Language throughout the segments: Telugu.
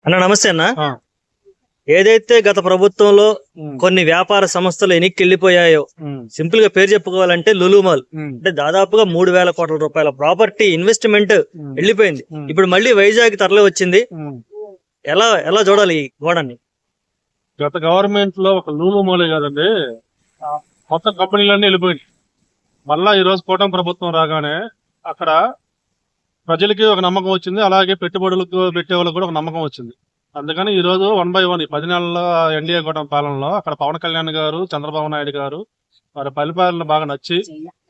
అన్న నమస్తే అన్న. ఆ, ఏదైతే గత ప్రభుత్వంలో ఉమ్, కొన్ని వ్యాపార సంస్థలు ఎనిక్కి వెళ్ళిపోయాయో, ఉమ్, సింపుల్ గా పేరు చెప్పుకోవాలంటే లులు మాల్. ఉమ్, అంటే దాదాపుగా 3,000 కోట్ల రూపాయల ప్రాపర్టీ ఇన్వెస్ట్మెంట్ ఉమ్, వెళ్ళిపోయింది. ఉమ్, ఇప్పుడు మళ్ళీ వైజాగ్ తరలి వచ్చింది. ఉమ్. ఎలా ఎలా చూడాలి ఈ గోడని? గత గవర్నమెంట్ లో ఒక లూలు మోలే కాదండి, ఆ, మొత్తం కంపెనీలన్నీ వెళ్ళిపోయింది. మళ్ళా ఈ రోజు కూటమి ప్రభుత్వం రాగానే అక్కడ ప్రజలకి ఒక నమ్మకం వచ్చింది, అలాగే పెట్టుబడులకు పెట్టే వాళ్ళకి కూడా ఒక నమ్మకం వచ్చింది. అందుకని ఈ రోజు 1 by 1 ఈ 10 నెలల ఎన్డీఏ కూటమి పాలనలో అక్కడ పవన్ కళ్యాణ్ గారు, చంద్రబాబు నాయుడు గారు వారి పరిపాలన బాగా నచ్చి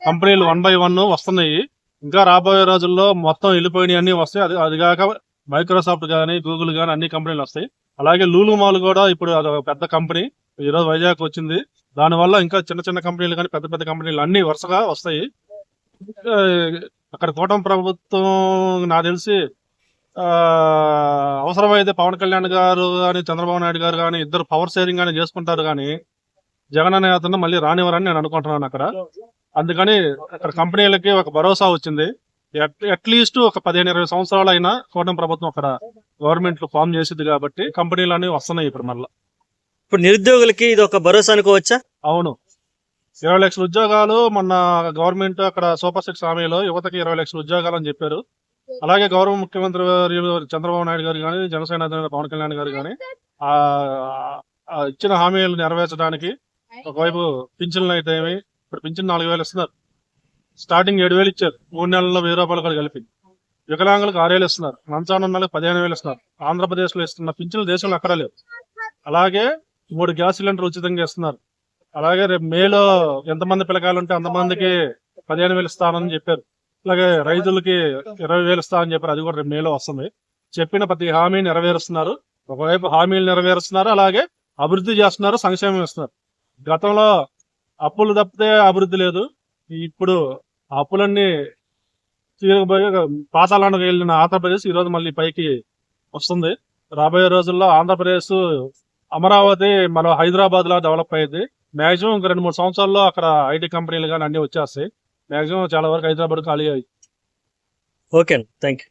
కంపెనీలు 1 by 1 వస్తున్నాయి. ఇంకా రాబోయే రోజుల్లో మొత్తం వెళ్ళిపోయినాయి అన్ని వస్తాయి. అది కాక మైక్రోసాఫ్ట్ కానీ, గూగుల్ కానీ అన్ని కంపెనీలు వస్తాయి. అలాగే లూలు మాల్ కూడా ఇప్పుడు అది ఒక పెద్ద కంపెనీ ఈ రోజు వైజాగ్ వచ్చింది. దానివల్ల ఇంకా చిన్న చిన్న కంపెనీలు కానీ పెద్ద పెద్ద కంపెనీలు అన్ని వరుసగా వస్తాయి. ఇంకా అక్కడ కూటమి ప్రభుత్వం నాకు తెలిసి ఆ, అవసరమైతే పవన్ కళ్యాణ్ గారు కానీ, చంద్రబాబు నాయుడు గారు కానీ ఇద్దరు పవర్ షేరింగ్ కానీ చేసుకుంటారు కానీ జగన్ అనే అతను మళ్ళీ రానివ్వరని నేను అనుకుంటున్నాను అక్కడ. అందుకని అక్కడ కంపెనీలకి ఒక భరోసా వచ్చింది. అట్లీస్ట్ ఒక 15-20 సంవత్సరాలు అయినా కూటమి ప్రభుత్వం అక్కడ గవర్నమెంట్ ఫామ్ చేసింది కాబట్టి కంపెనీలు అనేవి వస్తున్నాయి ఇప్పుడు మళ్ళీ. ఇప్పుడు నిరుద్యోగులకి ఇది ఒక భరోసా అనుకోవచ్చా? అవును, 20 లక్షల ఉద్యోగాలు మొన్న గవర్నమెంట్ అక్కడ సూపర్ 6 హామీలో యువతకి 20 లక్షల ఉద్యోగాలు అని చెప్పారు. అలాగే గౌరవ ముఖ్యమంత్రి చంద్రబాబు నాయుడు గారు కానీ, జనసేన అధినేత పవన్ కళ్యాణ్ గారు కానీ ఆ ఆ ఇచ్చిన హామీలు నెరవేర్చడానికి ఒకవైపు పింఛన్లు అయితే ఇప్పుడు పింఛన్ 4,000 ఇస్తున్నారు. స్టార్టింగ్ 7,000 ఇచ్చారు, 3 నెలల్లో 1,000 రూపాయలు కూడా కలిపి. వికలాంగులకు 6,000 ఇస్తున్నారు, మంచాన ఉన్న వాళ్ళకి 15,000 ఇస్తున్నారు. ఆంధ్రప్రదేశ్ లో ఇస్తున్న పింఛన్లు దేశంలో అక్కడ లేవు. అలాగే 3 గ్యాస్ సిలిండర్ ఉచితంగా ఇస్తున్నారు. అలాగే రేపు మేలో ఎంతమంది పిల్లకాయలు ఉంటే అంతమందికి 15,000 ఇస్తానని చెప్పారు. అలాగే రైతులకి 20,000 ఇస్తానని చెప్పారు, అది కూడా రేపు మేలో వస్తుంది. చెప్పిన ప్రతి హామీ నెరవేరుస్తున్నారు. ఒకవైపు హామీలు నెరవేరుస్తున్నారు, అలాగే అభివృద్ధి చేస్తున్నారు, సంక్షేమం ఇస్తున్నారు. గతంలో అప్పులు తప్పితే అభివృద్ధి లేదు. ఇప్పుడు ఆ అప్పులన్నీ తీరకపోయి పాతాళానికి వెళ్ళిన ఆంధ్రప్రదేశ్ ఈ రోజు మళ్ళీ పైకి వస్తుంది. రాబోయే రోజుల్లో ఆంధ్రప్రదేశ్ అమరావతి మన హైదరాబాద్ లా డెవలప్ అయ్యింది. మాక్సిమం ఇంక 2-3 సంవత్సరాల్లో అక్కడ ఐటీ కంపెనీలు కానీ అన్ని వచ్చేస్తాయి. మాక్సిమం చాలా వరకు హైదరాబాద్ ఖాళీ అయ్యి. Okay, thank you.